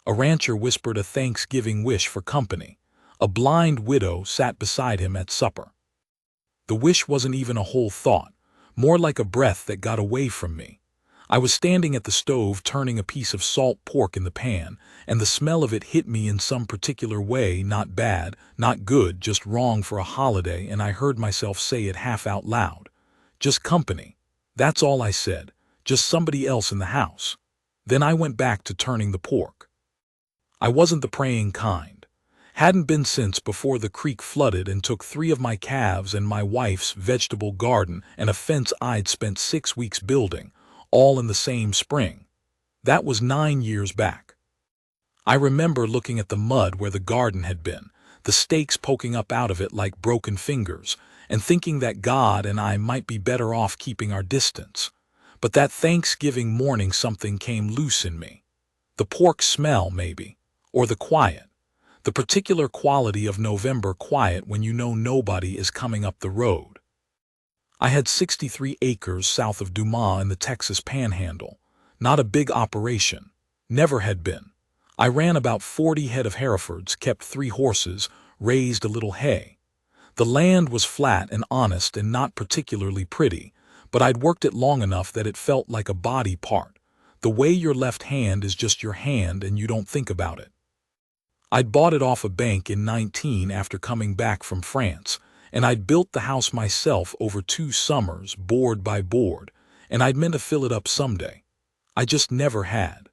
A rancher whispered a Thanksgiving wish for company. A blind widow sat beside him at supper. The wish wasn't even a whole thought, more like a breath that got away from me. I was standing at the stove turning a piece of salt pork in the pan, and the smell of it hit me in some particular way, not bad, not good, just wrong for a holiday, and I heard myself say it half out loud. Just company. That's all I said, just somebody else in the house. Then I went back to turning the pork. I wasn't the praying kind. Hadn't been since before the creek flooded and took 3 of my calves and my wife's vegetable garden and a fence I'd spent 6 weeks building, all in the same spring. That was 9 years back. I remember looking at the mud where the garden had been, the stakes poking up out of it like broken fingers, and thinking that God and I might be better off keeping our distance. But that Thanksgiving morning something came loose in me. The pork smell, maybe. Or the quiet. The particular quality of November quiet when you know nobody is coming up the road. I had 63 acres south of Dumas in the Texas Panhandle. Not a big operation. Never had been. I ran about 40 head of Herefords, kept 3 horses, raised a little hay. The land was flat and honest and not particularly pretty, but I'd worked it long enough that it felt like a body part. The way your left hand is just your hand and you don't think about it. I'd bought it off a bank in 19 after coming back from France, and I'd built the house myself over 2 summers, board by board, and I'd meant to fill it up someday. I just never had.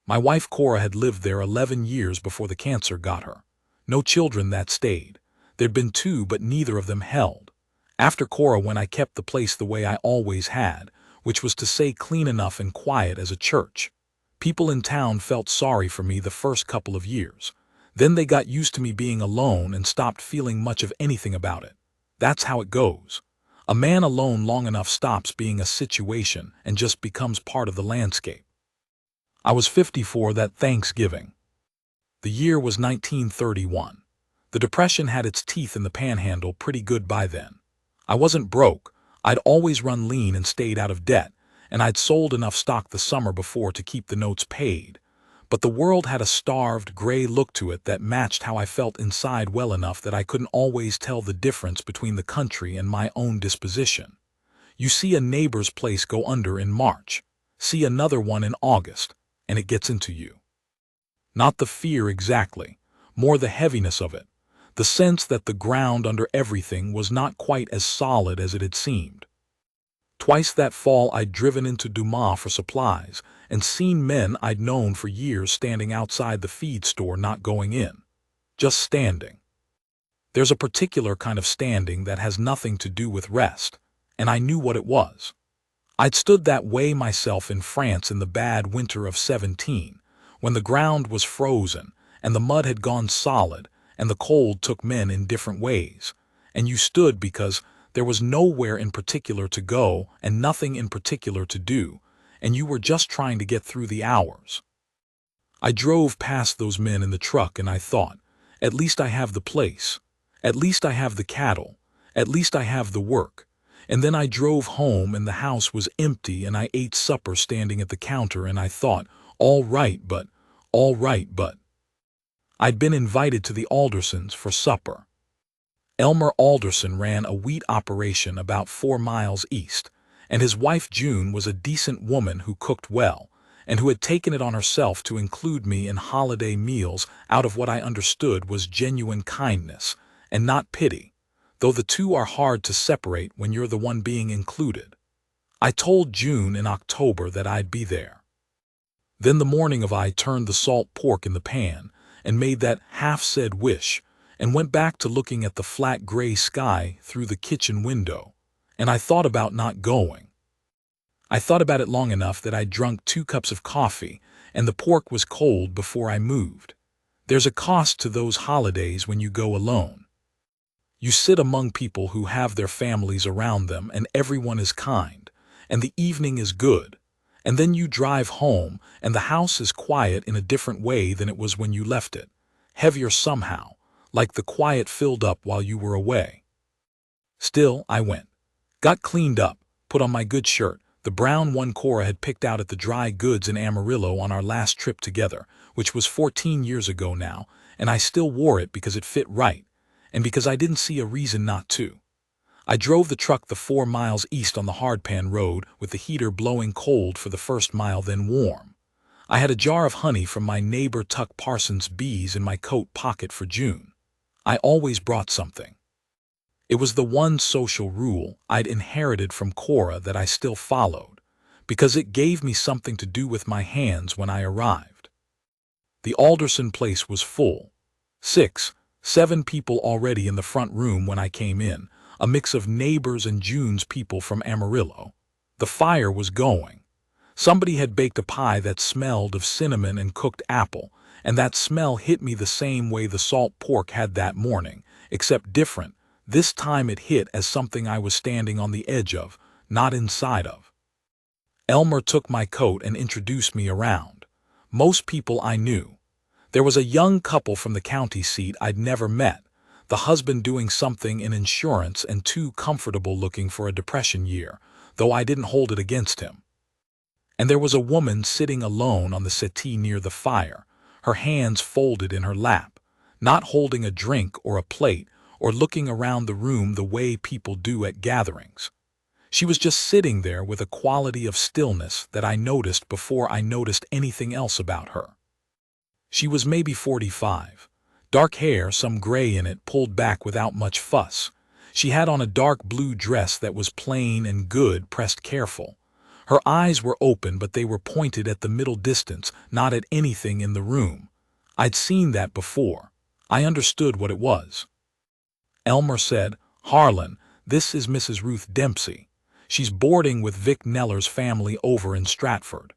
My wife Cora had lived there 11 years before the cancer got her. No children that stayed. There'd been 2, but neither of them held. After Cora went, I kept the place the way I always had, which was to say clean enough and quiet as a church. People in town felt sorry for me the first couple of years. Then they got used to me being alone and stopped feeling much of anything about it. That's how it goes. A man alone long enough stops being a situation and just becomes part of the landscape. I was 54 that Thanksgiving. The year was 1931. The Depression had its teeth in the Panhandle pretty good by then. I wasn't broke. I'd always run lean and stayed out of debt, and I'd sold enough stock the summer before to keep the notes paid. But the world had a starved, gray look to it that matched how I felt inside well enough that I couldn't always tell the difference between the country and my own disposition. You see a neighbor's place go under in March, see another one in August, and it gets into you. Not the fear exactly, more the heaviness of it, the sense that the ground under everything was not quite as solid as it had seemed. Twice that fall I'd driven into Dumas for supplies and seen men I'd known for years standing outside the feed store not going in. Just standing. There's a particular kind of standing that has nothing to do with rest, and I knew what it was. I'd stood that way myself in France in the bad winter of 17, when the ground was frozen and the mud had gone solid and the cold took men in different ways, and you stood because there was nowhere in particular to go and nothing in particular to do, and you were just trying to get through the hours. I drove past those men in the truck and I thought, at least I have the place, at least I have the cattle, at least I have the work. And then I drove home and the house was empty and I ate supper standing at the counter and I thought, all right, but. I'd been invited to the Aldersons for supper. Elmer Alderson ran a wheat operation about 4 miles east, and his wife June was a decent woman who cooked well, and who had taken it on herself to include me in holiday meals out of what I understood was genuine kindness, and not pity, though the two are hard to separate when you're the one being included. I told June in October that I'd be there. Then the morning of I turned the salt pork in the pan, and made that half-said wish, and went back to looking at the flat gray sky through the kitchen window, and I thought about not going. I thought about it long enough that I'd drunk 2 cups of coffee, and the pork was cold before I moved. There's a cost to those holidays when you go alone. You sit among people who have their families around them and everyone is kind, and the evening is good, and then you drive home and the house is quiet in a different way than it was when you left it, heavier somehow, like the quiet filled up while you were away. Still, I went. Got cleaned up, put on my good shirt, the brown one Cora had picked out at the dry goods in Amarillo on our last trip together, which was 14 years ago now, and I still wore it because it fit right, and because I didn't see a reason not to. I drove the truck the 4 miles east on the hardpan road with the heater blowing cold for the first mile, then warm. I had a jar of honey from my neighbor Tuck Parsons' bees in my coat pocket for June. I always brought something. It was the one social rule I'd inherited from Cora that I still followed, because it gave me something to do with my hands when I arrived. The Alderson place was full. 6, 7 people already in the front room when I came in, a mix of neighbors and June's people from Amarillo. The fire was going. Somebody had baked a pie that smelled of cinnamon and cooked apple, and that smell hit me the same way the salt pork had that morning, except different. This time it hit as something I was standing on the edge of, not inside of. Elmer took my coat and introduced me around. Most people I knew. There was a young couple from the county seat I'd never met, the husband doing something in insurance and too comfortable looking for a depression year, though I didn't hold it against him. And there was a woman sitting alone on the settee near the fire, her hands folded in her lap, not holding a drink or a plate or looking around the room the way people do at gatherings. She was just sitting there with a quality of stillness that I noticed before I noticed anything else about her. She was maybe 45. Dark hair, some gray in it, pulled back without much fuss. She had on a dark blue dress that was plain and good, pressed careful. Her eyes were open, but they were pointed at the middle distance, not at anything in the room. I'd seen that before. I understood what it was. Elmer said, "Harlan, this is Mrs. Ruth Dempsey. She's boarding with Vic Neller's family over in Stratford.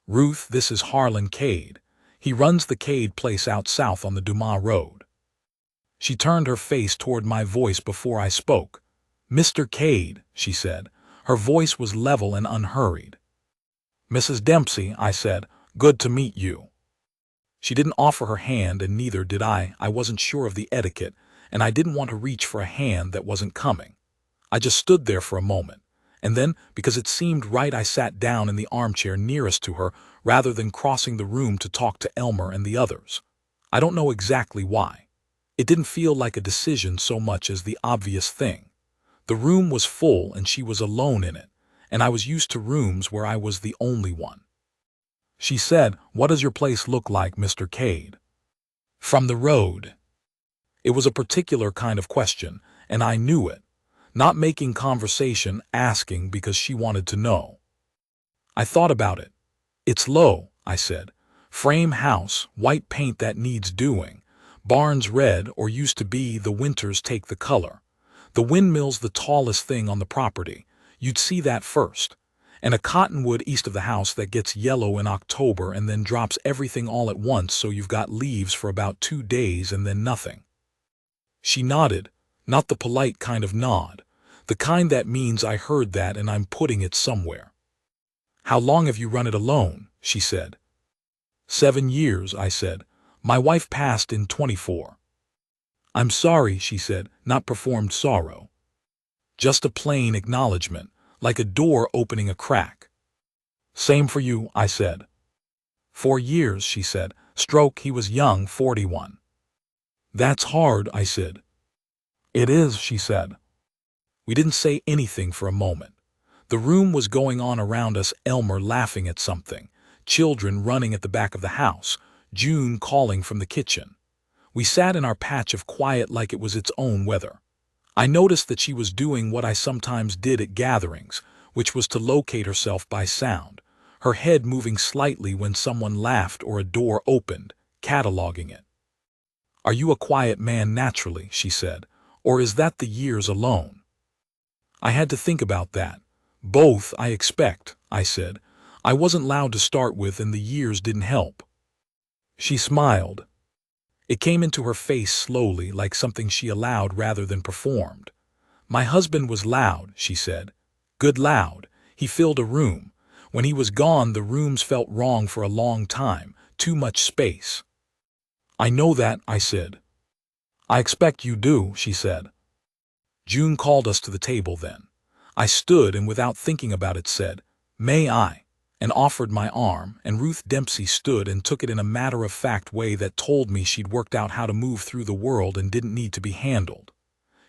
Ruth, this is Harlan Cade. He runs the Cade place out south on the Dumas Road." She turned her face toward my voice before I spoke. "Mr. Cade," she said. Her voice was level and unhurried. "Mrs. Dempsey," I said, "good to meet you." She didn't offer her hand, and neither did I. I wasn't sure of the etiquette, and I didn't want to reach for a hand that wasn't coming. I just stood there for a moment, and then, because it seemed right, I sat down in the armchair nearest to her rather than crossing the room to talk to Elmer and the others. I don't know exactly why. It didn't feel like a decision so much as the obvious thing. The room was full and she was alone in it, and I was used to rooms where I was the only one. She said, "What does your place look like, Mr. Cade?" "From the road." It was a particular kind of question, and I knew it. Not making conversation, asking because she wanted to know. I thought about it. "It's low," I said. "Frame house, white paint that needs doing. Barns red, or used to be, the winters take the color. The windmill's the tallest thing on the property. You'd see that first. And a cottonwood east of the house that gets yellow in October and then drops everything all at once, so you've got leaves for about 2 days and then nothing." She nodded, not the polite kind of nod, the kind that means I heard that and I'm putting it somewhere. "How long have you run it alone?" she said. 7 years, I said. "My wife passed in 24. "I'm sorry," she said, not performed sorrow. Just a plain acknowledgement, like a door opening a crack. "Same for you," I said. 4 years, she said. Stroke, he was young, 41. "That's hard," I said. "It is," she said. We didn't say anything for a moment. The room was going on around us, Elmer laughing at something, children running at the back of the house, June calling from the kitchen. We sat in our patch of quiet like it was its own weather. I noticed that she was doing what I sometimes did at gatherings, which was to locate herself by sound, her head moving slightly when someone laughed or a door opened, cataloging it. "Are you a quiet man naturally," she said, "or is that the years alone?" I had to think about that. "Both, I expect," I said. "I wasn't loud to start with and the years didn't help." She smiled. It came into her face slowly, like something she allowed rather than performed. "My husband was loud," she said. "Good loud. He filled a room. When he was gone, the rooms felt wrong for a long time, too much space." "I know that," I said. "I expect you do," she said. June called us to the table then. I stood and without thinking about it said, "May I?" and offered my arm, and Ruth Dempsey stood and took it in a matter-of-fact way that told me she'd worked out how to move through the world and didn't need to be handled.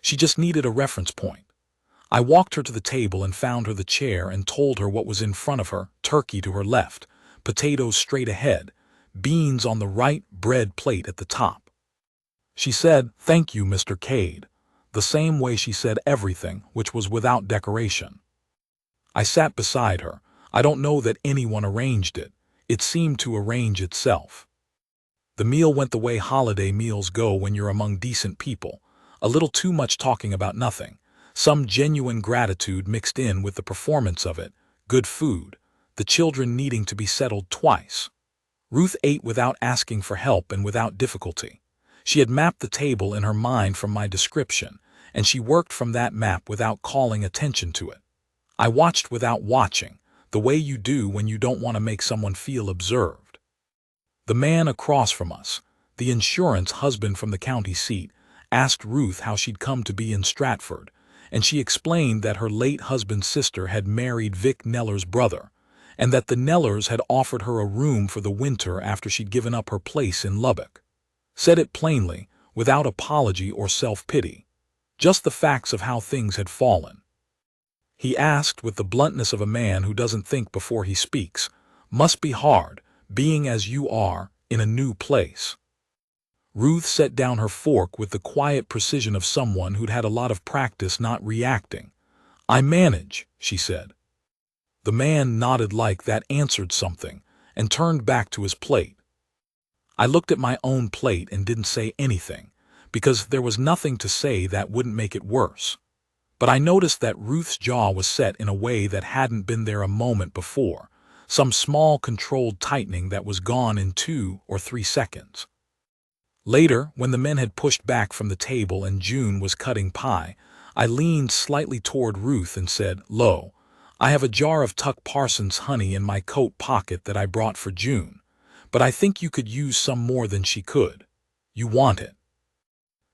She just needed a reference point. I walked her to the table and found her the chair and told her what was in front of her: turkey to her left, potatoes straight ahead, beans on the right, bread plate at the top. She said, "Thank you, Mr. Cade," the same way she said everything, which was without decoration. I sat beside her. I don't know that anyone arranged it. It seemed to arrange itself. The meal went the way holiday meals go when you're among decent people. A little too much talking about nothing. Some genuine gratitude mixed in with the performance of it. Good food. The children needing to be settled twice. Ruth ate without asking for help and without difficulty. She had mapped the table in her mind from my description, and she worked from that map without calling attention to it. I watched without watching, the way you do when you don't want to make someone feel observed. The man across from us, the insurance husband from the county seat, asked Ruth how she'd come to be in Stratford, and she explained that her late husband's sister had married Vic Neller's brother, and that the Nellers had offered her a room for the winter after she'd given up her place in Lubbock. Said it plainly, without apology or self-pity. Just the facts of how things had fallen. He asked with the bluntness of a man who doesn't think before he speaks, "Must be hard, being as you are, in a new place." Ruth set down her fork with the quiet precision of someone who'd had a lot of practice not reacting. "I manage," she said. The man nodded like that answered something, and turned back to his plate. I looked at my own plate and didn't say anything, because there was nothing to say that wouldn't make it worse. But I noticed that Ruth's jaw was set in a way that hadn't been there a moment before, some small controlled tightening that was gone in 2 or 3 seconds. Later, when the men had pushed back from the table and June was cutting pie, I leaned slightly toward Ruth and said, "Lo, I have a jar of Tuck Parsons honey in my coat pocket that I brought for June, but I think you could use some more than she could. You want it."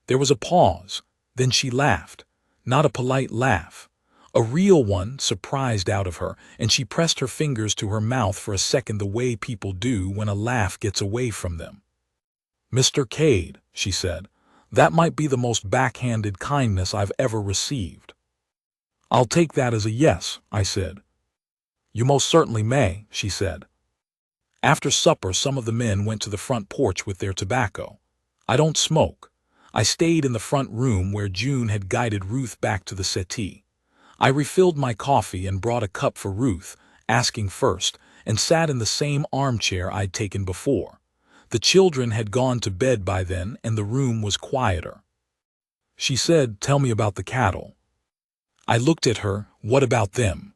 There was a pause, then she laughed. Not a polite laugh. A real one, surprised out of her, and she pressed her fingers to her mouth for a second the way people do when a laugh gets away from them. "Mr. Cade," she said, "that might be the most backhanded kindness I've ever received." "I'll take that as a yes," I said. "You most certainly may," she said. After supper, some of the men went to the front porch with their tobacco. I don't smoke. I stayed in the front room where June had guided Ruth back to the settee. I refilled my coffee and brought a cup for Ruth, asking first, and sat in the same armchair I'd taken before. The children had gone to bed by then, and the room was quieter. She said, "Tell me about the cattle." I looked at her. "What about them?"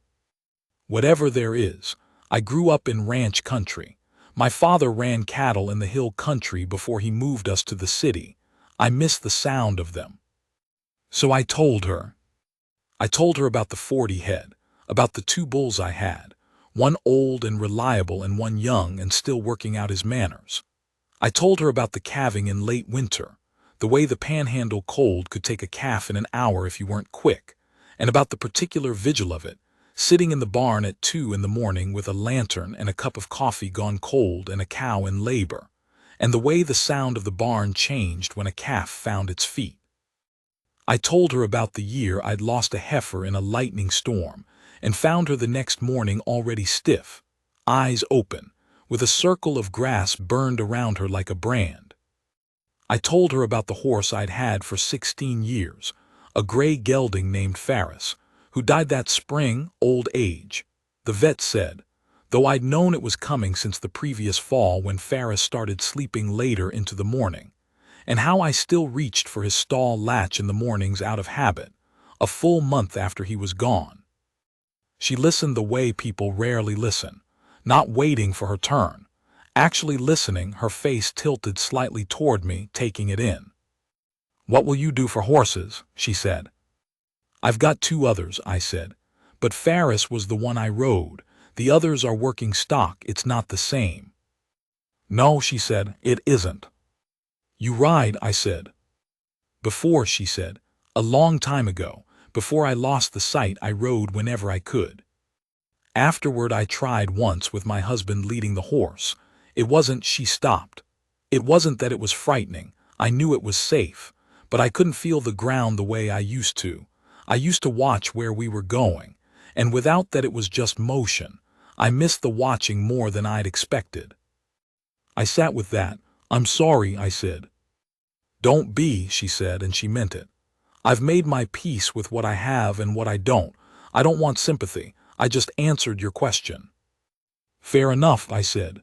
"Whatever there is. I grew up in ranch country. My father ran cattle in the hill country before he moved us to the city. I miss the sound of them." So I told her. I told her about the 40 head, about the 2 bulls I had, one old and reliable and one young and still working out his manners. I told her about the calving in late winter, the way the panhandle cold could take a calf in an hour if you weren't quick, and about the particular vigil of it, sitting in the barn at 2 in the morning with a lantern and a cup of coffee gone cold and a cow in labor, and the way the sound of the barn changed when a calf found its feet. I told her about the year I'd lost a heifer in a lightning storm and found her the next morning already stiff, eyes open, with a circle of grass burned around her like a brand. I told her about the horse I'd had for 16 years, a gray gelding named Ferris, who died that spring, old age. The vet said, though I'd known it was coming since the previous fall when Ferris started sleeping later into the morning, and how I still reached for his stall latch in the mornings out of habit, a full month after he was gone. She listened the way people rarely listen, not waiting for her turn, actually listening, her face tilted slightly toward me, taking it in. "What will you do for horses?" she said. "I've got 2 others," I said, "but Ferris was the one I rode. The others are working stock. It's not the same." "No," she said, "it isn't." "You ride," I said. "Before," she said, "a long time ago, Before I lost the sight, I rode whenever I could. Afterward, I tried once with my husband leading the horse. She stopped. It wasn't that it was frightening. I knew it was safe, but I couldn't feel the ground the way I used to. I used to watch where we were going, and without that it was just motion. I missed the watching more than I'd expected. I sat with that. "I'm sorry," I said. "Don't be," she said, and she meant it. "I've made my peace with what I have and what I don't. I don't want sympathy. I just answered your question." "Fair enough," I said.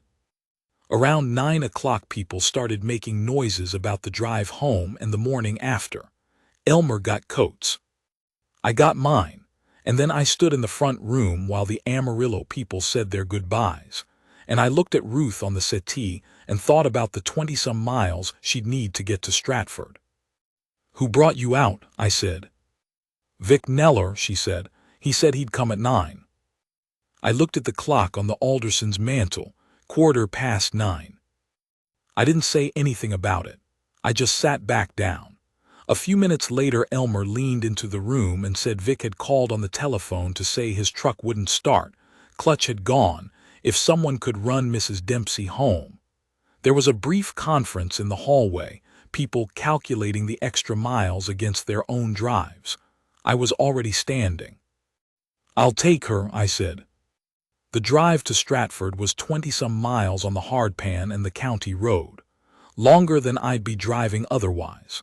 Around 9 o'clock people started making noises about the drive home and the morning after. Elmer got coats. I got mine, and then I stood in the front room while the Amarillo people said their goodbyes, and I looked at Ruth on the settee and thought about the 20-some miles she'd need to get to Stratford. "Who brought you out?" I said. "Vic Neller," she said. "He said he'd come at 9. I looked at the clock on the Alderson's mantel, 9:15. I didn't say anything about it. I just sat back down. A few minutes later, Elmer leaned into the room and said Vic had called on the telephone to say his truck wouldn't start, clutch had gone, if someone could run Mrs. Dempsey home. There was a brief conference in the hallway, people calculating the extra miles against their own drives. I was already standing. "I'll take her," I said. The drive to Stratford was 20-some miles on the hardpan and the county road, longer than I'd be driving otherwise.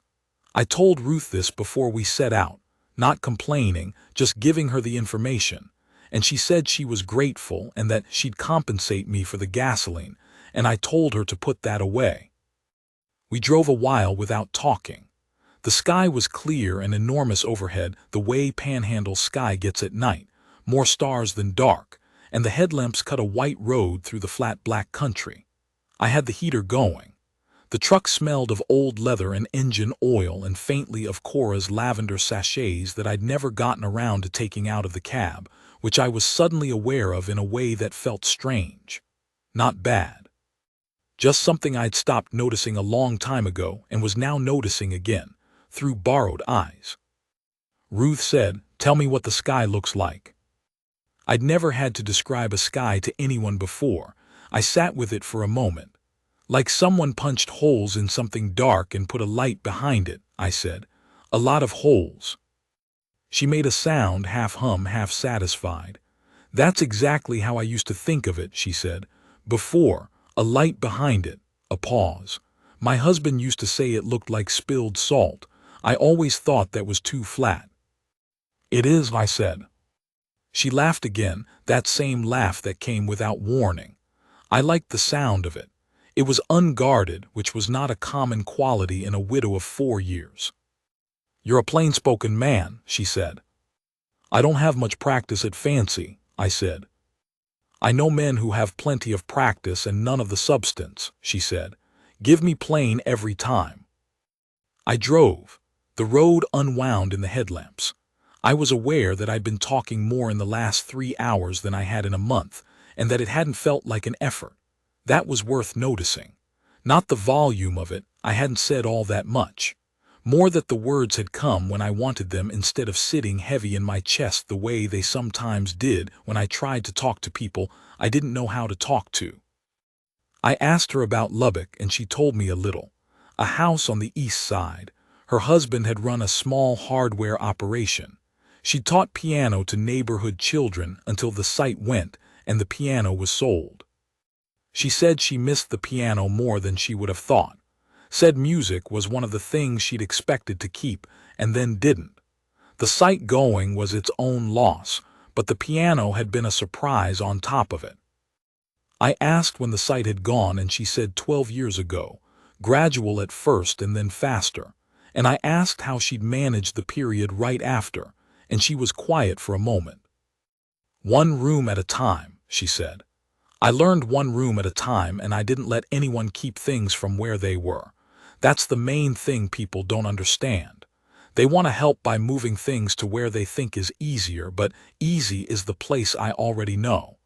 I told Ruth this before we set out, not complaining, just giving her the information, and she said she was grateful and that she'd compensate me for the gasoline, and I told her to put that away. We drove a while without talking. The sky was clear and enormous overhead, the way Panhandle sky gets at night, more stars than dark, and the headlamps cut a white road through the flat black country. I had the heater going. The truck smelled of old leather and engine oil and faintly of Cora's lavender sachets that I'd never gotten around to taking out of the cab, which I was suddenly aware of in a way that felt strange. Not bad. Just something I'd stopped noticing a long time ago and was now noticing again, through borrowed eyes. Ruth said, "Tell me what the sky looks like." I'd never had to describe a sky to anyone before. I sat with it for a moment. "Like someone punched holes in something dark and put a light behind it," I said. "A lot of holes." She made a sound, half hum, half satisfied. "That's exactly how I used to think of it," she said. "Before, a light behind it." A pause. "My husband used to say it looked like spilled salt. I always thought that was too flat." "It is," I said. She laughed again, that same laugh that came without warning. I liked the sound of it. It was unguarded, which was not a common quality in a widow of 4 years. "You're a plain-spoken man," she said. "I don't have much practice at fancy," I said. "I know men who have plenty of practice and none of the substance," she said. "Give me plain every time." I drove. The road unwound in the headlamps. I was aware that I'd been talking more in the last 3 hours than I had in a month, and that it hadn't felt like an effort. That was worth noticing. Not the volume of it, I hadn't said all that much. More that the words had come when I wanted them instead of sitting heavy in my chest the way they sometimes did when I tried to talk to people I didn't know how to talk to. I asked her about Lubbock and she told me a little. A house on the east side. Her husband had run a small hardware operation. She taught piano to neighborhood children until the site went and the piano was sold. She said she missed the piano more than she would have thought. Said music was one of the things she'd expected to keep and then didn't. The site going was its own loss, but the piano had been a surprise on top of it. I asked when the site had gone and she said 12 years ago, gradual at first and then faster, and I asked how she'd managed the period right after, and she was quiet for a moment. "One room at a time," she said. "I learned one room at a time and I didn't let anyone keep things from where they were. That's the main thing people don't understand. They want to help by moving things to where they think is easier, but easy is the place I already know.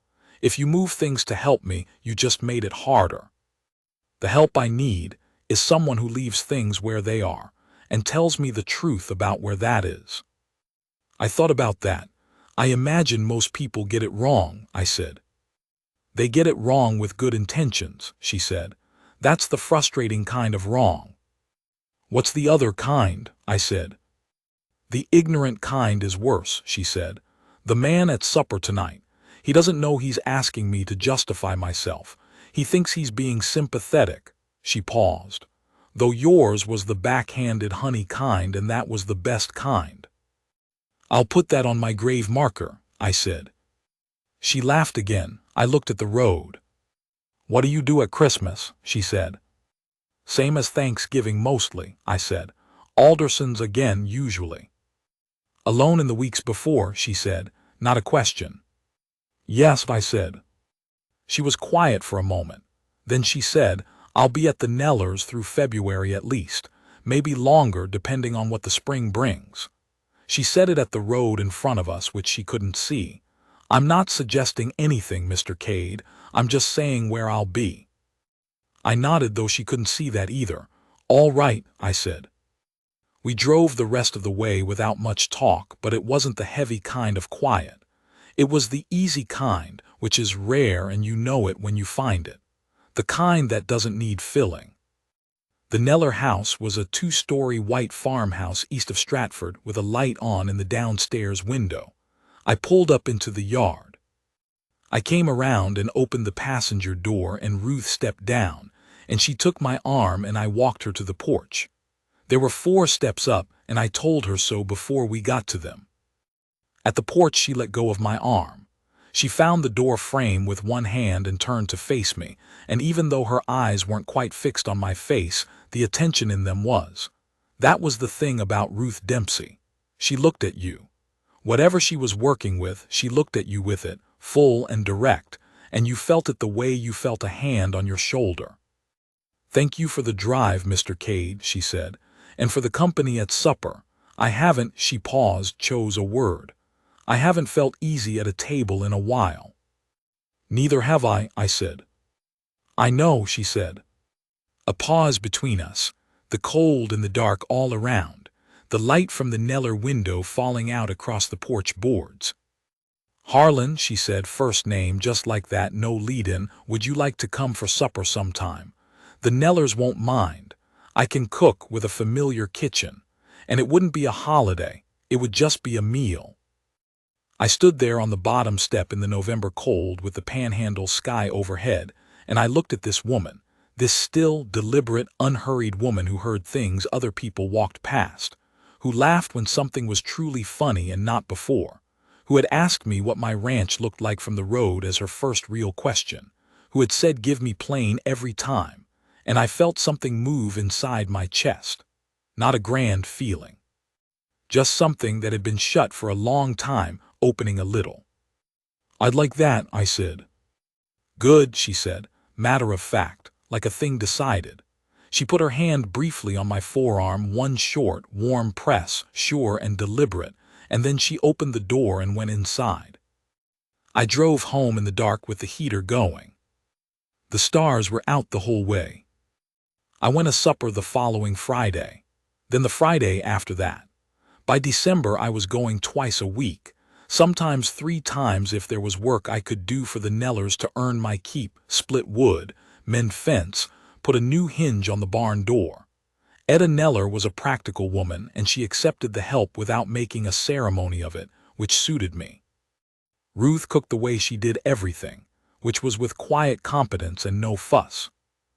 If you move things to help me, you just made it harder. The help I need is someone who leaves things where they are and tells me the truth about where that is." I thought about that. I imagine most people get it wrong, I said. They get it wrong with good intentions, she said. That's the frustrating kind of wrong. What's the other kind? I said. The ignorant kind is worse, she said. The man at supper tonight. He doesn't know he's asking me to justify myself. He thinks he's being sympathetic. She paused. Though yours was the backhanded honey kind, and that was the best kind. I'll put that on my grave marker, I said. She laughed again. I looked at the road. What do you do at Christmas? She said. Same as Thanksgiving mostly, I said. Alderson's again usually. Alone in the weeks before, she said, not a question. Yes, I said. She was quiet for a moment. Then she said, I'll be at the Knellers through February at least, maybe longer depending on what the spring brings. She said it at the road in front of us, which she couldn't see. I'm not suggesting anything, Mr. Cade. I'm just saying where I'll be. I nodded, though she couldn't see that either. All right, I said. We drove the rest of the way without much talk, but it wasn't the heavy kind of quiet. It was the easy kind, which is rare and you know it when you find it. The kind that doesn't need filling. The Kneller house was a 2-story white farmhouse east of Stratford with a light on in the downstairs window. I pulled up into the yard. I came around and opened the passenger door, and Ruth stepped down, and she took my arm and I walked her to the porch. There were 4 steps up, and I told her so before we got to them. At the porch she let go of my arm. She found the door frame with one hand and turned to face me, and even though her eyes weren't quite fixed on my face, the attention in them was. That was the thing about Ruth Dempsey. She looked at you. Whatever she was working with, she looked at you with it, full and direct, and you felt it the way you felt a hand on your shoulder. Thank you for the drive, Mr. Cade, she said, and for the company at supper. I haven't, she paused, chose a word. I haven't felt easy at a table in a while. Neither have I said. I know, she said. A pause between us, the cold and the dark all around, the light from the Kneller window falling out across the porch boards. Harlan, she said, first name just like that, no lead-in, would you like to come for supper sometime? The Knellers won't mind. I can cook with a familiar kitchen, and it wouldn't be a holiday, it would just be a meal. I stood there on the bottom step in the November cold with the Panhandle sky overhead, and I looked at this woman, this still, deliberate, unhurried woman who heard things other people walked past, who laughed when something was truly funny and not before, who had asked me what my ranch looked like from the road as her first real question, who had said give me plain every time, and I felt something move inside my chest. Not a grand feeling. Just something that had been shut for a long time, opening a little. I'd like that, I said. Good, she said, matter of fact, like a thing decided. She put her hand briefly on my forearm, one short, warm press, sure and deliberate, and then she opened the door and went inside. I drove home in the dark with the heater going. The stars were out the whole way. I went to supper the following Friday, then the Friday after that. By December I was going twice a week, sometimes 3 times if there was work I could do for the Knellers to earn my keep, split wood, mend fence, put a new hinge on the barn door. Etta Kneller was a practical woman, and she accepted the help without making a ceremony of it, which suited me. Ruth cooked the way she did everything, which was with quiet competence and no fuss.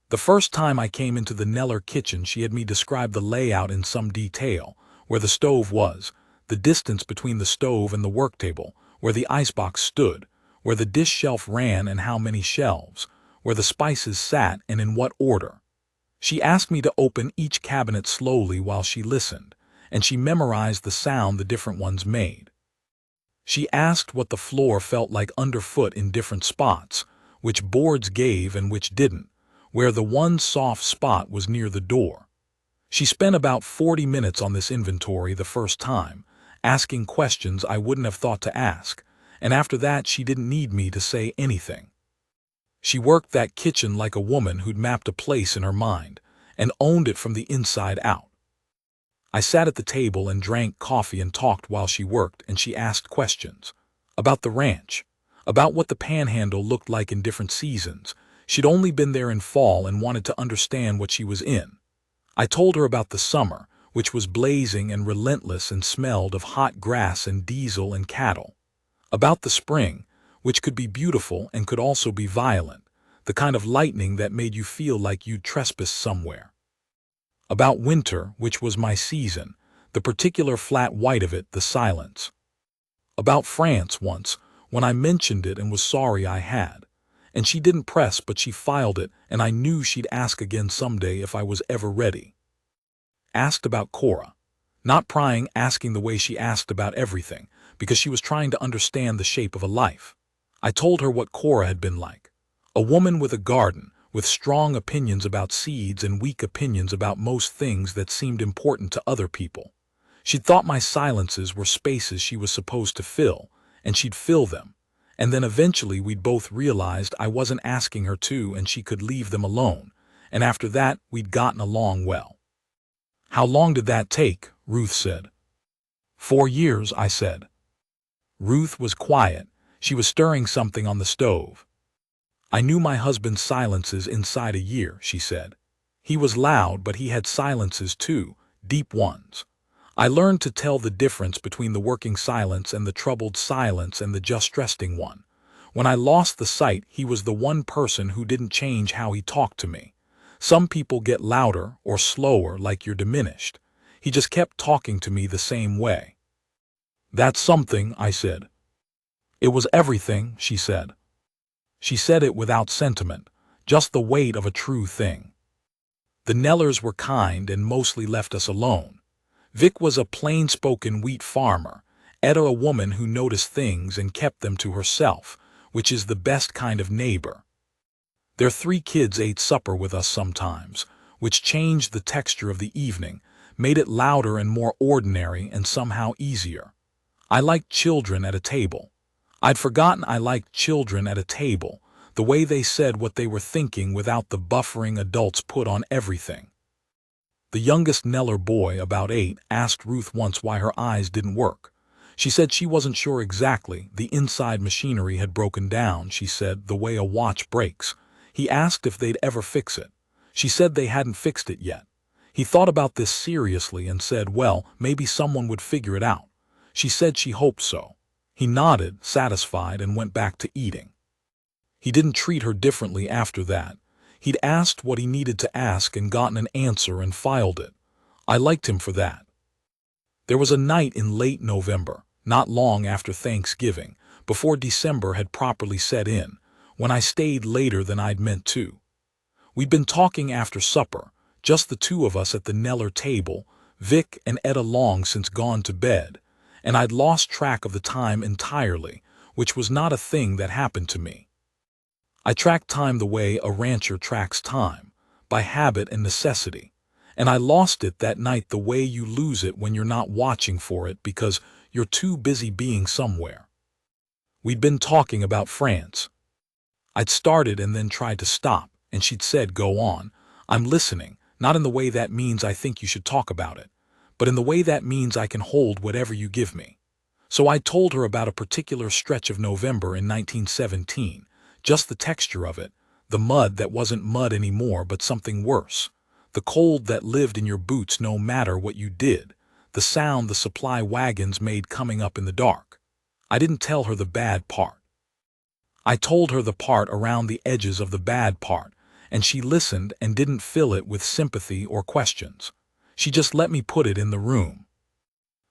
The first time I came into the Kneller kitchen she had me describe the layout in some detail, where the stove was, the distance between the stove and the work table, where the icebox stood, where the dish shelf ran and how many shelves, where the spices sat and in what order. She asked me to open each cabinet slowly while she listened, and she memorized the sound the different ones made. She asked what the floor felt like underfoot in different spots, which boards gave and which didn't, where the one soft spot was near the door. She spent about 40 minutes on this inventory the first time, asking questions I wouldn't have thought to ask, and after that she didn't need me to say anything. She worked that kitchen like a woman who'd mapped a place in her mind and owned it from the inside out. I sat at the table and drank coffee and talked while she worked, and she asked questions. About the ranch. About what the panhandle looked like in different seasons. She'd only been there in fall and wanted to understand what she was in. I told her about the summer, which was blazing and relentless and smelled of hot grass and diesel and cattle. About the spring, which could be beautiful and could also be violent, the kind of lightning that made you feel like you'd trespassed somewhere. About winter, which was my season, the particular flat white of it, the silence. About France once, when I mentioned it and was sorry I had. And she didn't press, but she filed it, and I knew she'd ask again someday if I was ever ready. Asked about Cora. Not prying, asking the way she asked about everything, because she was trying to understand the shape of a life. I told her what Cora had been like. A woman with a garden, with strong opinions about seeds and weak opinions about most things that seemed important to other people. She'd thought my silences were spaces she was supposed to fill, and she'd fill them. And then eventually we'd both realized I wasn't asking her to and she could leave them alone, and after that we'd gotten along well. How long did that take? Ruth said. 4 years, I said. Ruth was quiet. She was stirring something on the stove. I knew my husband's silences inside a year, she said. He was loud, but he had silences too, deep ones. I learned to tell the difference between the working silence and the troubled silence and the just resting one. When I lost the sight, he was the one person who didn't change how he talked to me. Some people get louder or slower like you're diminished. He just kept talking to me the same way. That's something, I said. It was everything, she said. She said it without sentiment, just the weight of a true thing. The Nellers were kind and mostly left us alone. Vic was a plain-spoken wheat farmer, Etta a woman who noticed things and kept them to herself, which is the best kind of neighbor. Their 3 kids ate supper with us sometimes, which changed the texture of the evening, made it louder and more ordinary and somehow easier. I liked children at a table. I'd forgotten I liked children at a table, the way they said what they were thinking without the buffering adults put on everything. The youngest Neller boy, about 8, asked Ruth once why her eyes didn't work. She said she wasn't sure exactly. The inside machinery had broken down, she said, the way a watch breaks. He asked if they'd ever fix it. She said they hadn't fixed it yet. He thought about this seriously and said, well, maybe someone would figure it out. She said she hoped so. He nodded, satisfied, and went back to eating. He didn't treat her differently after that. He'd asked what he needed to ask and gotten an answer and filed it. I liked him for that. There was a night in late November, not long after Thanksgiving, before December had properly set in, when I stayed later than I'd meant to. We'd been talking after supper, just the 2 of us at the Neller table, Vic and Etta long since gone to bed, and I'd lost track of the time entirely, which was not a thing that happened to me. I tracked time the way a rancher tracks time, by habit and necessity, and I lost it that night the way you lose it when you're not watching for it because you're too busy being somewhere. We'd been talking about France. I'd started and then tried to stop, and she'd said, go on, I'm listening, not in the way that means I think you should talk about it, but in the way that means I can hold whatever you give me. So I told her about a particular stretch of November in 1917, just the texture of it, the mud that wasn't mud anymore but something worse, the cold that lived in your boots no matter what you did, the sound the supply wagons made coming up in the dark. I didn't tell her the bad part. I told her the part around the edges of the bad part, and she listened and didn't fill it with sympathy or questions. She just let me put it in the room.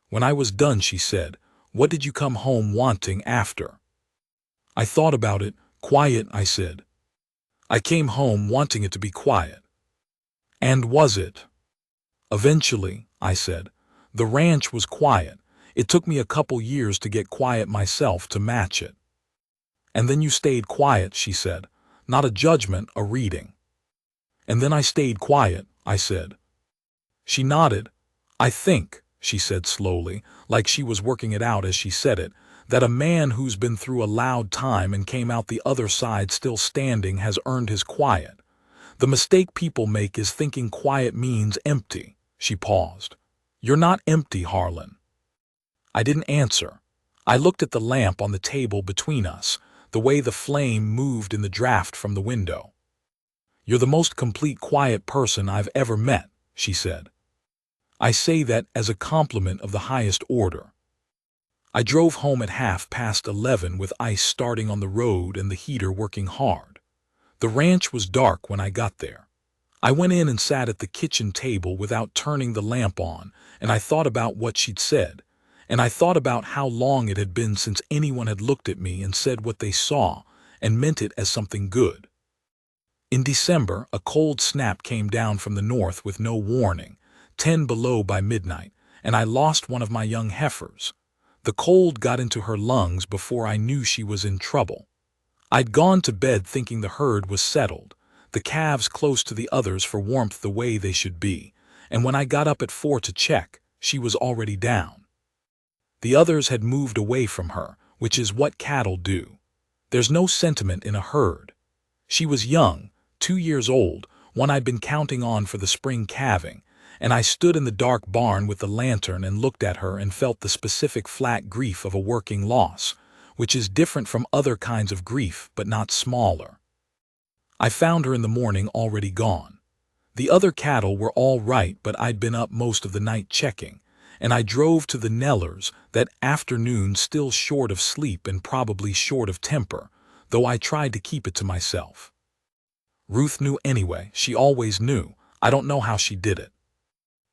When I was done, she said, what did you come home wanting after? I thought about it. Quiet, I said. I came home wanting it to be quiet. And was it? Eventually, I said. The ranch was quiet. It took me a couple years to get quiet myself to match it. And then you stayed quiet, she said. Not a judgment, a reading. And then I stayed quiet, I said. She nodded. I think, she said slowly, like she was working it out as she said it, that a man who's been through a loud time and came out the other side still standing has earned his quiet. The mistake people make is thinking quiet means empty. She paused. You're not empty, Harlan. I didn't answer. I looked at the lamp on the table between us, the way the flame moved in the draft from the window. You're the most complete quiet person I've ever met, she said. I say that as a compliment of the highest order. I drove home at 11:30 with ice starting on the road and the heater working hard. The ranch was dark when I got there. I went in and sat at the kitchen table without turning the lamp on, and I thought about what she'd said, and I thought about how long it had been since anyone had looked at me and said what they saw and meant it as something good. In December, a cold snap came down from the north with no warning, 10 below by midnight, and I lost one of my young heifers. The cold got into her lungs before I knew she was in trouble. I'd gone to bed thinking the herd was settled, the calves close to the others for warmth the way they should be, and when I got up at 4 to check, she was already down. The others had moved away from her, which is what cattle do. There's no sentiment in a herd. She was young, 2 years old, one I'd been counting on for the spring calving, and I stood in the dark barn with the lantern and looked at her and felt the specific flat grief of a working loss, which is different from other kinds of grief but not smaller. I found her in the morning already gone. The other cattle were all right, but I'd been up most of the night checking, and I drove to the Nellers that afternoon still short of sleep and probably short of temper, though I tried to keep it to myself. Ruth knew anyway. She always knew. I don't know how she did it.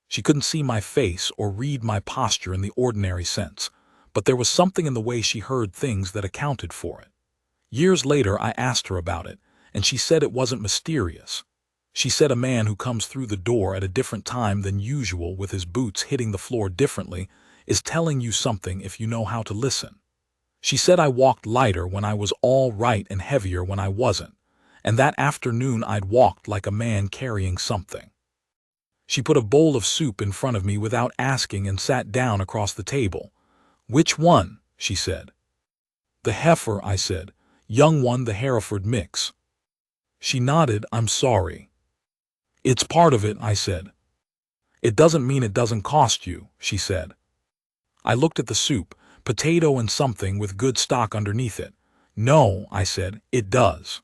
She couldn't see my face or read my posture in the ordinary sense, but there was something in the way she heard things that accounted for it. Years later I asked her about it, and she said it wasn't mysterious. She said a man who comes through the door at a different time than usual with his boots hitting the floor differently is telling you something if you know how to listen. She said I walked lighter when I was all right and heavier when I wasn't, and that afternoon I'd walked like a man carrying something. She put a bowl of soup in front of me without asking and sat down across the table. "Which one?" she said. "The heifer," I said. "Young one, the Hereford mix." She nodded. "I'm sorry." "It's part of it," I said. "It doesn't mean it doesn't cost you," she said. I looked at the soup, potato and something with good stock underneath it. "No," I said, "it does."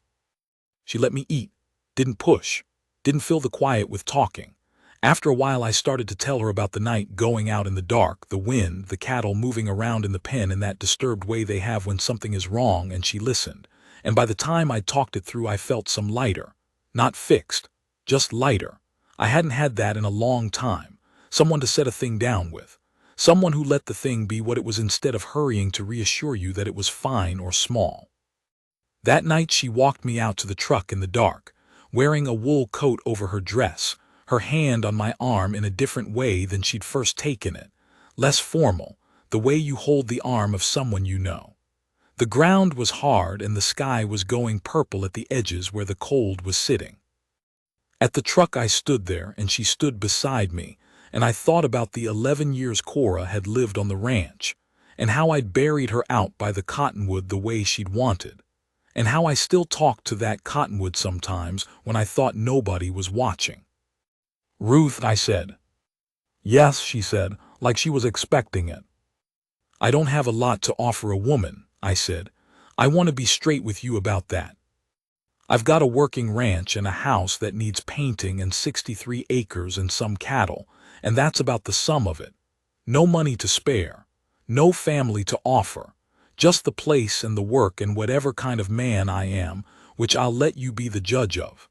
She let me eat, didn't push, didn't fill the quiet with talking. After a while I started to tell her about the night going out in the dark, the wind, the cattle moving around in the pen in that disturbed way they have when something is wrong, and she listened. And by the time I'd talked it through I felt some lighter. Not fixed, just lighter. I hadn't had that in a long time. Someone to set a thing down with. Someone who let the thing be what it was instead of hurrying to reassure you that it was fine or small. That night she walked me out to the truck in the dark, wearing a wool coat over her dress, her hand on my arm in a different way than she'd first taken it, less formal, the way you hold the arm of someone you know. The ground was hard and the sky was going purple at the edges where the cold was sitting. At the truck I stood there and she stood beside me, and I thought about the 11 years Cora had lived on the ranch, and how I'd buried her out by the cottonwood the way she'd wanted, and how I still talked to that cottonwood sometimes when I thought nobody was watching. "Ruth," I said. "Yes," she said, like she was expecting it. "I don't have a lot to offer a woman," I said. "I want to be straight with you about that. I've got a working ranch and a house that needs painting and 63 acres and some cattle, and that's about the sum of it. No money to spare, no family to offer, just the place and the work and whatever kind of man I am, which I'll let you be the judge of."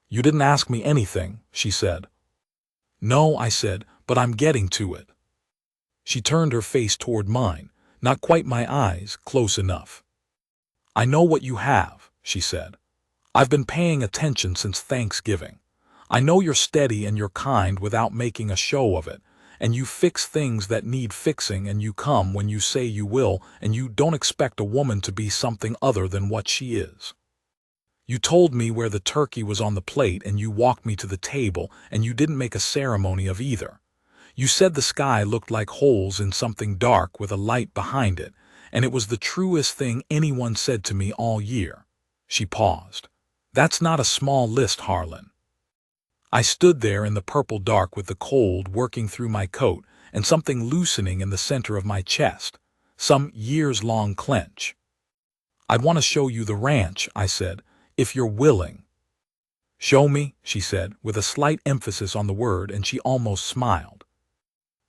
"You didn't ask me anything," she said. "No," I said, "but I'm getting to it." She turned her face toward mine, not quite my eyes, close enough. "I know what you have," she said. "I've been paying attention since Thanksgiving. I know you're steady and you're kind without making a show of it, and you fix things that need fixing and you come when you say you will, and you don't expect a woman to be something other than what she is. You told me where the turkey was on the plate and you walked me to the table and you didn't make a ceremony of either. You said the sky looked like holes in something dark with a light behind it, and it was the truest thing anyone said to me all year." She paused. "That's not a small list, Harlan." I stood there in the purple dark with the cold working through my coat and something loosening in the center of my chest, some years-long clench. "I'd want to show you the ranch," I said, "if you're willing." "Show me," she said, with a slight emphasis on the word, and she almost smiled.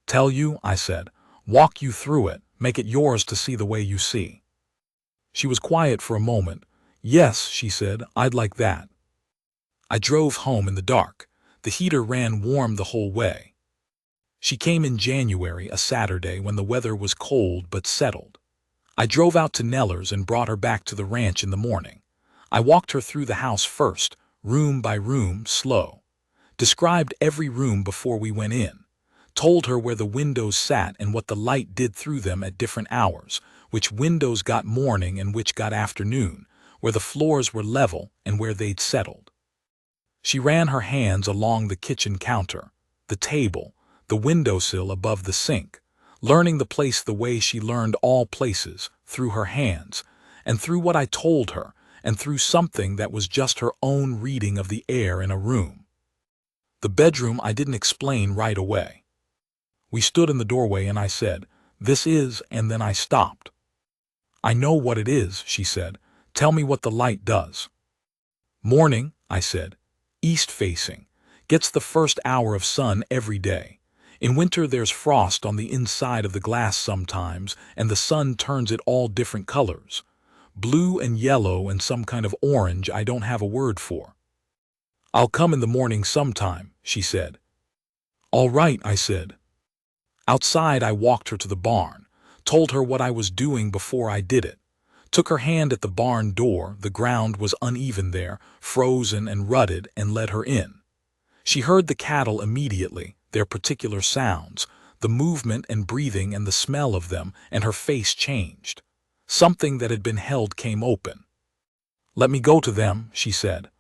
"Tell you," I said, "walk you through it, make it yours to see the way you see." She was quiet for a moment. "Yes," she said, "I'd like that." I drove home in the dark. The heater ran warm the whole way. She came in January, a Saturday, when the weather was cold but settled. I drove out to Neller's and brought her back to the ranch in the morning. I walked her through the house first, room by room, slow. Described every room before we went in. Told her where the windows sat and what the light did through them at different hours, which windows got morning and which got afternoon, where the floors were level and where they'd settled. She ran her hands along the kitchen counter, the table, the windowsill above the sink, learning the place the way she learned all places, through her hands, and through what I told her, and through something that was just her own reading of the air in a room. The bedroom I didn't explain right away. We stood in the doorway and I said, "This is," and then I stopped. "I know what it is," she said. "Tell me what the light does." "Morning," I said. "East-facing. Gets the first hour of sun every day. In winter there's frost on the inside of the glass sometimes, and the sun turns it all different colors. Blue and yellow and some kind of orange I don't have a word for." "I'll come in the morning sometime," she said. "All right," I said. Outside I walked her to the barn, told her what I was doing before I did it. Took her hand at the barn door, the ground was uneven there, frozen and rutted, and led her in. She heard the cattle immediately, their particular sounds, the movement and breathing and the smell of them, and her face changed. Something that had been held came open. "Let me go to them," she said.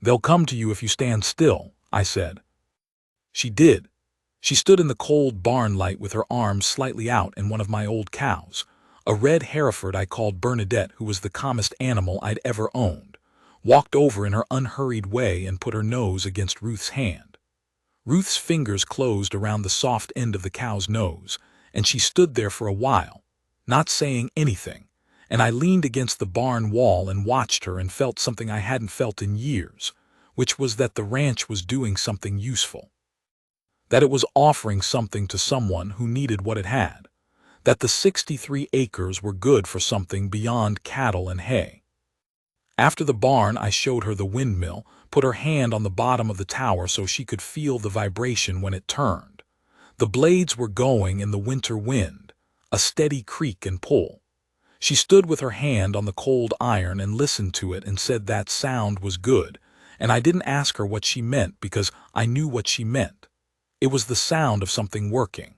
"They'll come to you if you stand still," I said. She did. She stood in the cold barn light with her arms slightly out and one of my old cows, a red Hereford I called Bernadette, who was the calmest animal I'd ever owned, walked over in her unhurried way and put her nose against Ruth's hand. Ruth's fingers closed around the soft end of the cow's nose, and she stood there for a while, not saying anything, and I leaned against the barn wall and watched her and felt something I hadn't felt in years, which was that the ranch was doing something useful. That it was offering something to someone who needed what it had. That the 63 acres were good for something beyond cattle and hay. After the barn, I showed her the windmill, put her hand on the bottom of the tower so she could feel the vibration when it turned. The blades were going in the winter wind, a steady creak and pull. She stood with her hand on the cold iron and listened to it and said that sound was good, and I didn't ask her what she meant because I knew what she meant. It was the sound of something working.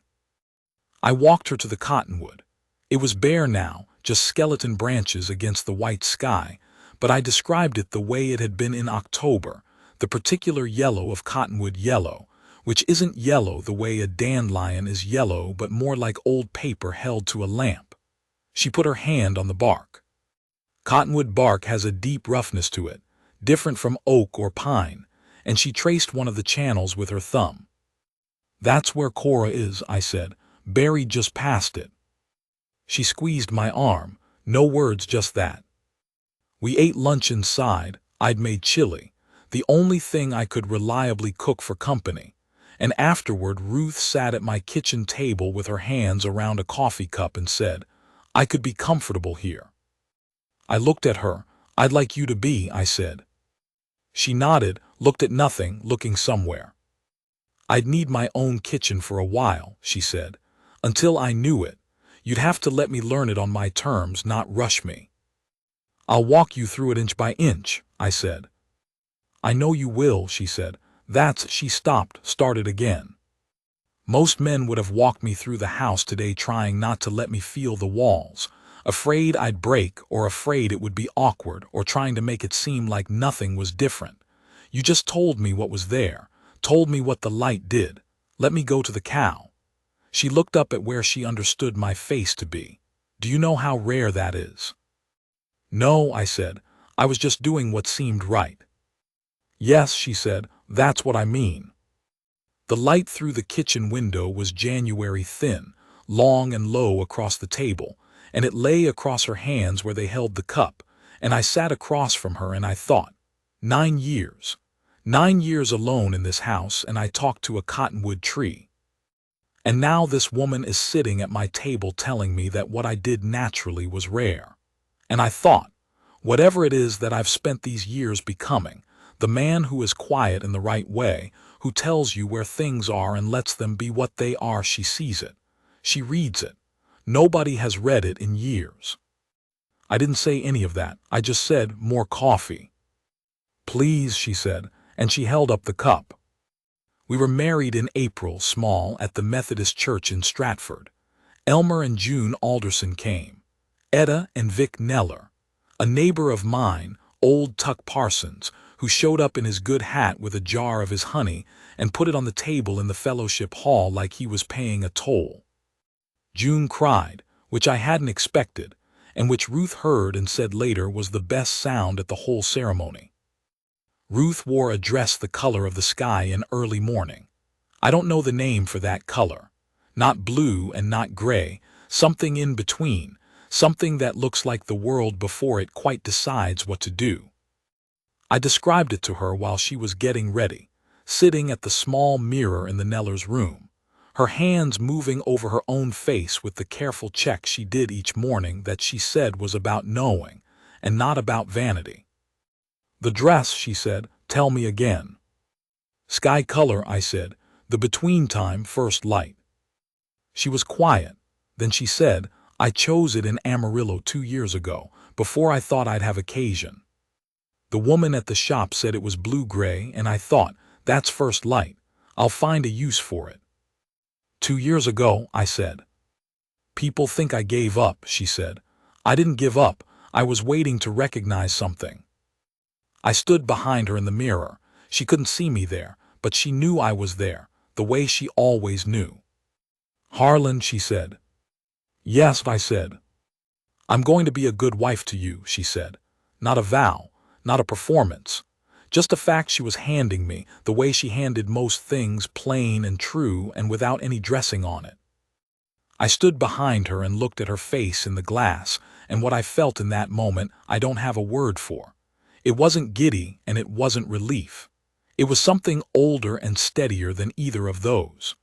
I walked her to the cottonwood. It was bare now, just skeleton branches against the white sky, but I described it the way it had been in October, the particular yellow of cottonwood yellow, which isn't yellow the way a dandelion is yellow but more like old paper held to a lamp. She put her hand on the bark. Cottonwood bark has a deep roughness to it, different from oak or pine, and she traced one of the channels with her thumb. "That's where Cora is," I said, "buried just past it." She squeezed my arm, no words, just that. We ate lunch inside. I'd made chili, the only thing I could reliably cook for company, and afterward Ruth sat at my kitchen table with her hands around a coffee cup and said, "I could be comfortable here." I looked at her. "I'd like you to be," I said. She nodded, looked at nothing, looking somewhere. "I'd need my own kitchen for a while," she said, "until I knew it. You'd have to let me learn it on my terms, not rush me." "I'll walk you through it inch by inch," I said. "I know you will," she said. She stopped, started again. "Most men would have walked me through the house today trying not to let me feel the walls, afraid I'd break or afraid it would be awkward or trying to make it seem like nothing was different. You just told me what was there, told me what the light did. Let me go to the cow." She looked up at where she understood my face to be. "Do you know how rare that is?" "No," I said. "I was just doing what seemed right." "Yes," she said, That's what I mean. The light through the kitchen window was January thin, long and low across the table, and it lay across her hands where they held the cup, and I sat across from her and I thought, 9 years. 9 years alone in this house, and I talked to a cottonwood tree. And now this woman is sitting at my table telling me that what I did naturally was rare. And I thought, whatever it is that I've spent these years becoming, the man who is quiet in the right way, who tells you where things are and lets them be what they are. She sees it. She reads it. Nobody has read it in years. I didn't say any of that. I just said, more coffee. Please, she said, and she held up the cup. We were married in April, small, at the Methodist Church in Stratford. Elmer and June Alderson came. Etta and Vic Neller. A neighbor of mine, old Tuck Parsons, who showed up in his good hat with a jar of his honey and put it on the table in the fellowship hall like he was paying a toll. June cried, which I hadn't expected, and which Ruth heard and said later was the best sound at the whole ceremony. Ruth wore a dress the color of the sky in early morning. I don't know the name for that color. Not blue and not gray, something in between, something that looks like the world before it quite decides what to do. I described it to her while she was getting ready, sitting at the small mirror in the Nellers' room, her hands moving over her own face with the careful check she did each morning that she said was about knowing and not about vanity. The dress, she said, tell me again. Sky color, I said, the between time, first light. She was quiet. Then she said, I chose it in Amarillo 2 years ago, before I thought I'd have occasion. The woman at the shop said it was blue-gray, and I thought, that's first light. I'll find a use for it. 2 years ago, I said. People think I gave up, she said. I didn't give up. I was waiting to recognize something. I stood behind her in the mirror. She couldn't see me there, but she knew I was there, the way she always knew. Harlan, she said. Yes, I said. I'm going to be a good wife to you, she said. Not a vow. Not a performance. Just a fact she was handing me, the way she handed most things, plain and true and without any dressing on it. I stood behind her and looked at her face in the glass, and what I felt in that moment I don't have a word for. It wasn't giddy and it wasn't relief. It was something older and steadier than either of those.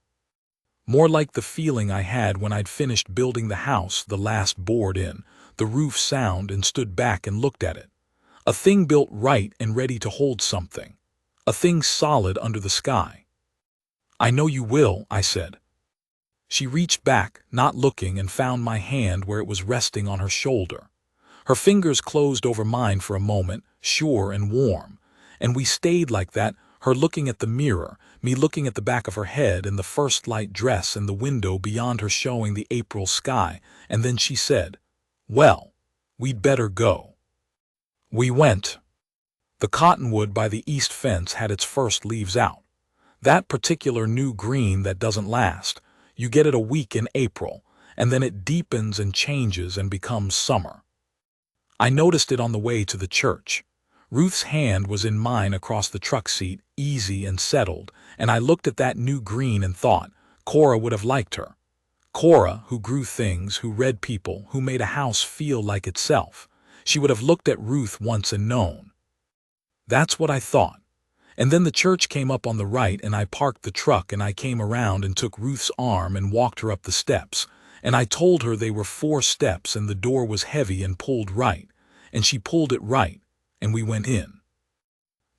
More like the feeling I had when I'd finished building the house, the last board in, the roof sound, and stood back and looked at it. A thing built right and ready to hold something. A thing solid under the sky. I know you will, I said. She reached back, not looking, and found my hand where it was resting on her shoulder. Her fingers closed over mine for a moment, sure and warm, and we stayed like that, her looking at the mirror, me looking at the back of her head and the first light dress and the window beyond her showing the April sky, and then she said, well, we'd better go. We went. The cottonwood by the east fence had its first leaves out. That particular new green that doesn't last. You get it a week in April, and then it deepens and changes and becomes summer. I noticed it on the way to the church. Ruth's hand was in mine across the truck seat, easy and settled, and I looked at that new green and thought, Cora would have liked her. Cora, who grew things, who read people, who made a house feel like itself. She would have looked at Ruth once and known. That's what I thought. And then the church came up on the right and I parked the truck and I came around and took Ruth's arm and walked her up the steps. And I told her they were 4 steps and the door was heavy and pulled right. And she pulled it right, and we went in.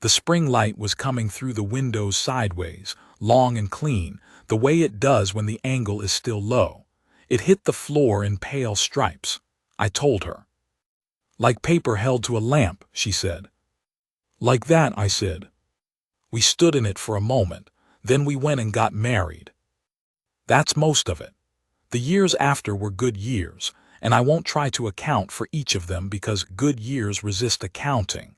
The spring light was coming through the windows sideways, long and clean, the way it does when the angle is still low. It hit the floor in pale stripes. I told her. Like paper held to a lamp, she said. Like that, I said. We stood in it for a moment, then we went and got married. That's most of it. The years after were good years, and I won't try to account for each of them because good years resist accounting.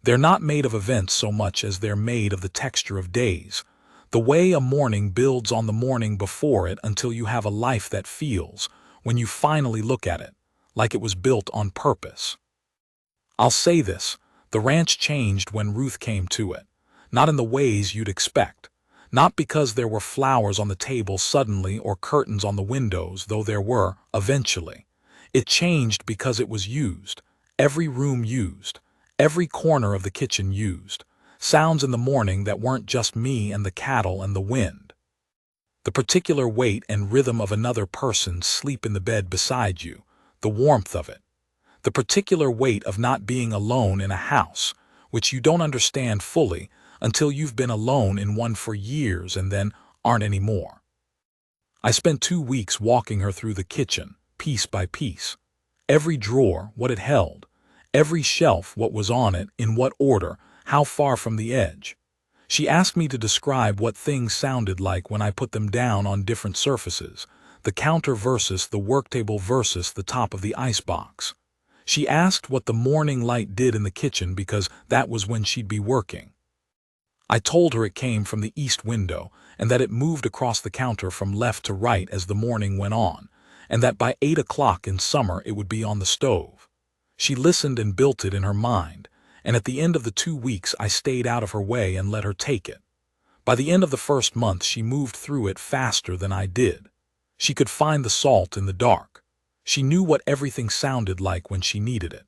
They're not made of events so much as they're made of the texture of days, the way a morning builds on the morning before it until you have a life that feels, when you finally look at it, like it was built on purpose. I'll say this, the ranch changed when Ruth came to it. not in the ways you'd expect. Not because there were flowers on the table suddenly or curtains on the windows, though there were, eventually. It changed because it was used. Every room used. Every corner of the kitchen used. Sounds in the morning that weren't just me and the cattle and the wind. The particular weight and rhythm of another person's sleep in the bed beside you. The warmth of it. The particular weight of not being alone in a house, which you don't understand fully until you've been alone in one for years and then aren't anymore. I spent 2 weeks walking her through the kitchen, piece by piece. Every drawer, what it held. Every shelf, what was on it, in what order, how far from the edge. She asked me to describe what things sounded like when I put them down on different surfaces, the counter versus the worktable versus the top of the icebox. She asked what the morning light did in the kitchen because that was when she'd be working. I told her it came from the east window and that it moved across the counter from left to right as the morning went on, and that by 8 o'clock in summer it would be on the stove. She listened and built it in her mind, and at the end of the 2 weeks I stayed out of her way and let her take it. By the end of the first month she moved through it faster than I did. She could find the salt in the dark. She knew what everything sounded like when she needed it.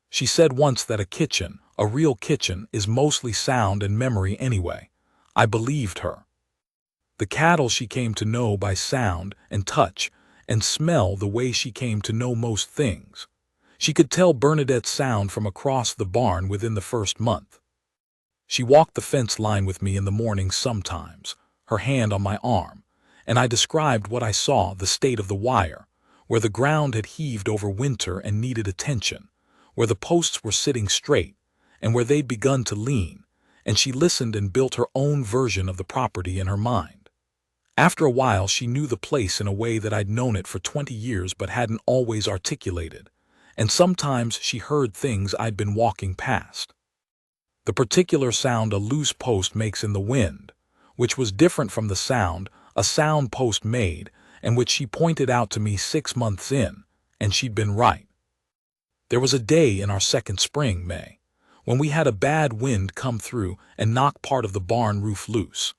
She said once that a kitchen, a real kitchen, is mostly sound and memory anyway. I believed her. The cattle she came to know by sound and touch and smell the way she came to know most things. She could tell Bernadette's sound from across the barn within the first month. She walked the fence line with me in the morning sometimes, her hand on my arm, and I described what I saw, the state of the wire, where the ground had heaved over winter and needed attention, where the posts were sitting straight, and where they'd begun to lean, and she listened and built her own version of the property in her mind. After a while she knew the place in a way that I'd known it for 20 years but hadn't always articulated, and sometimes she heard things I'd been walking past. The particular sound a loose post makes in the wind, which was different from the sound a sound post made, and which she pointed out to me 6 months in, and she'd been right. There was a day in our second spring, May, when we had a bad wind come through and knock part of the barn roof loose.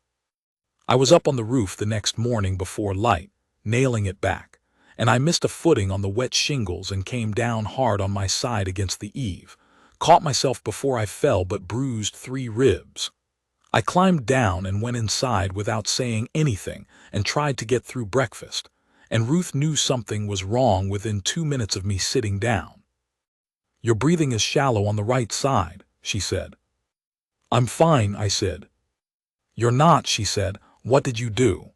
I was up on the roof the next morning before light, nailing it back, and I missed a footing on the wet shingles and came down hard on my side against the eave, caught myself before I fell but bruised 3 ribs. I climbed down and went inside without saying anything and tried to get through breakfast, and Ruth knew something was wrong within 2 minutes of me sitting down. "Your breathing is shallow on the right side," she said. "I'm fine," I said. "You're not," she said. "What did you do?"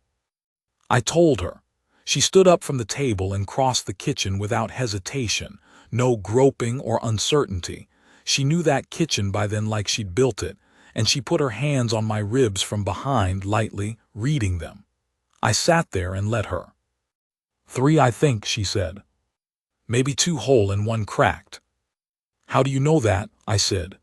I told her. She stood up from the table and crossed the kitchen without hesitation, no groping or uncertainty. She knew that kitchen by then like she'd built it, and she put her hands on my ribs from behind lightly, reading them. I sat there and let her. 3, I think, she said. "Maybe 2 whole and 1 cracked." "How do you know that?" I said.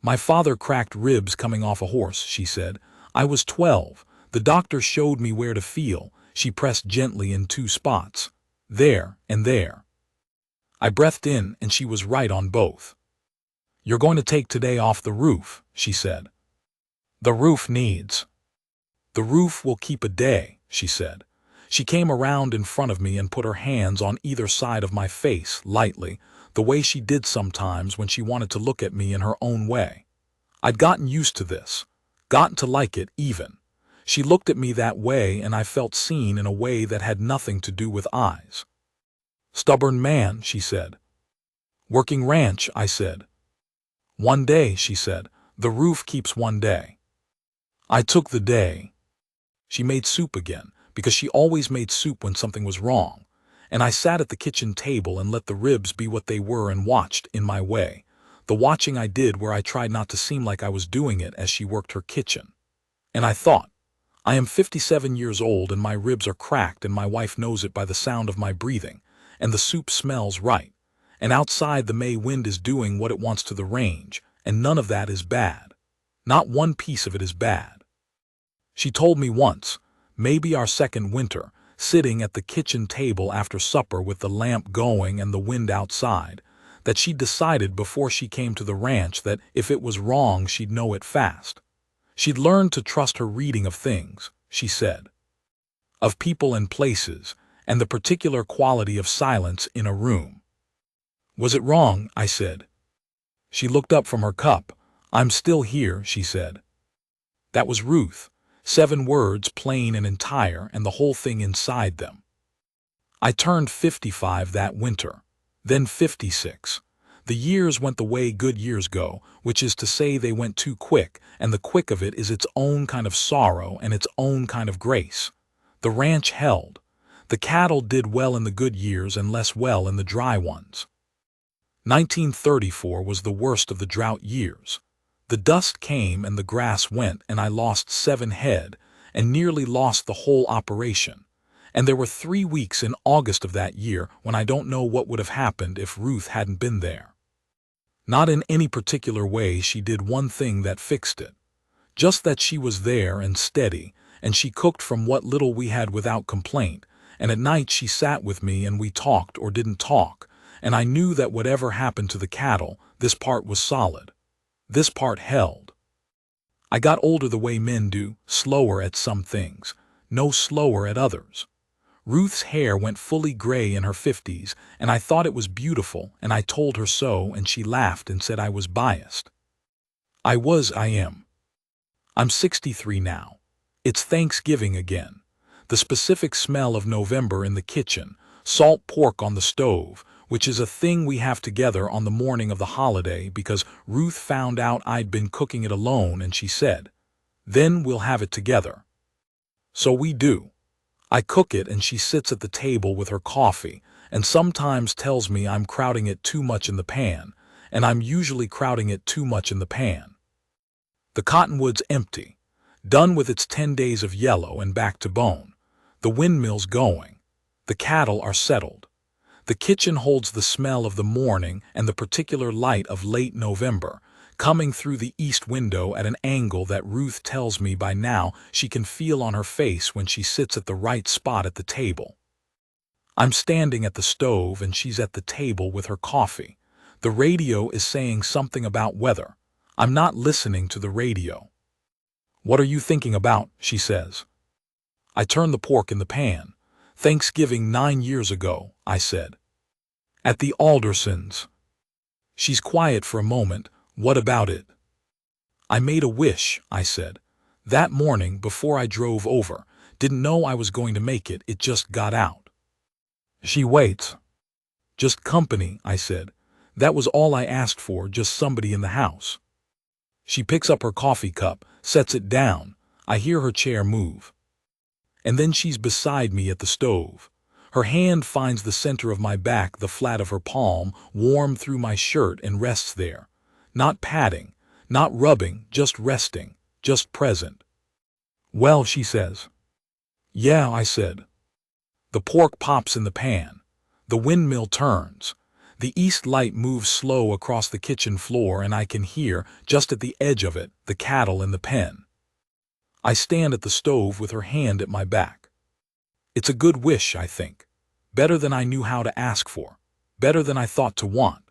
"My father cracked ribs coming off a horse," she said. "I was 12. The doctor showed me where to feel." She pressed gently in 2 spots. "There and there." I breathed in, and she was right on both. "You're going to take today off the roof," she said. "The roof needs." "The roof will keep a day," she said. She came around in front of me and put her hands on either side of my face, lightly, the way she did sometimes when she wanted to look at me in her own way. I'd gotten used to this, gotten to like it even. She looked at me that way and I felt seen in a way that had nothing to do with eyes. "Stubborn man," she said. "Working ranch," I said. "1 day," she said. "The roof keeps 1 day." I took the day. She made soup again, because she always made soup when something was wrong, and I sat at the kitchen table and let the ribs be what they were and watched, in my way, the watching I did where I tried not to seem like I was doing it as she worked her kitchen. And I thought, I am 57 years old and my ribs are cracked and my wife knows it by the sound of my breathing, and the soup smells right, and outside the May wind is doing what it wants to the range, and none of that is bad. Not one piece of it is bad. She told me once, maybe our second winter, sitting at the kitchen table after supper with the lamp going and the wind outside, that she'd decided before she came to the ranch that if it was wrong, she'd know it fast. She'd learned to trust her reading of things, she said, of people and places, and the particular quality of silence in a room. Was it wrong? I said. She looked up from her cup. I'm still here, she said. That was Ruth. 7 words, plain and entire, and the whole thing inside them. I turned 55 that winter, then 56. The years went the way good years go, which is to say they went too quick, and the quick of it is its own kind of sorrow and its own kind of grace. The ranch held. The cattle did well in the good years and less well in the dry ones. 1934 was the worst of the drought years. The dust came and the grass went, and I lost 7 head and nearly lost the whole operation. And there were 3 weeks in August of that year when I don't know what would have happened if Ruth hadn't been there. Not in any particular way. She did one thing that fixed it. Just that she was there and steady, and she cooked from what little we had without complaint, and at night she sat with me and we talked or didn't talk, and I knew that whatever happened to the cattle, this part was solid. This part held. I got older the way men do, slower at some things, no slower at others. Ruth's hair went fully gray in her 50s, and I thought it was beautiful, and I told her so, and she laughed and said I was biased. I am. I'm 63 now. It's Thanksgiving again. The specific smell of November in the kitchen, salt pork on the stove, which is a thing we have together on the morning of the holiday because Ruth found out I'd been cooking it alone and she said, "Then we'll have it together." So we do. I cook it and she sits at the table with her coffee and sometimes tells me I'm crowding it too much in the pan, and I'm usually crowding it too much in the pan. The cottonwood's empty, done with its 10 days of yellow and back to bone. The windmill's going. The cattle are settled. The kitchen holds the smell of the morning and the particular light of late November, coming through the east window at an angle that Ruth tells me by now she can feel on her face when she sits at the right spot at the table. I'm standing at the stove and she's at the table with her coffee. The radio is saying something about weather. I'm not listening to the radio. "What are you thinking about?" she says. I turn the pork in the pan. "Thanksgiving 9 years ago," I said. "At the Aldersons." She's quiet for a moment. "What about it?" "I made a wish," I said. "That morning before I drove over. Didn't know I was going to make it. It just got out." She waits. "Just company," I said. "That was all I asked for, just somebody in the house." She picks up her coffee cup, sets it down. I hear her chair move. And then she's beside me at the stove. Her hand finds the center of my back, the flat of her palm, warm through my shirt, and rests there. Not patting, not rubbing, just resting, just present. "Well," she says. "Yeah," I said. The pork pops in the pan. The windmill turns. The east light moves slow across the kitchen floor, and I can hear, just at the edge of it, the cattle in the pen. I stand at the stove with her hand at my back. It's a good wish, I think. Better than I knew how to ask for. Better than I thought to want.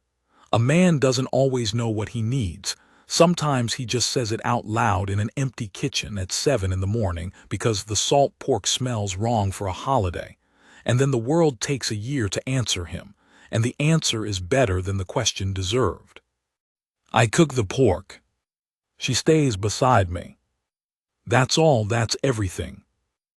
A man doesn't always know what he needs. Sometimes he just says it out loud in an empty kitchen at 7 in the morning because the salt pork smells wrong for a holiday. And then the world takes a year to answer him, and the answer is better than the question deserved. I cook the pork. She stays beside me. That's all, that's everything.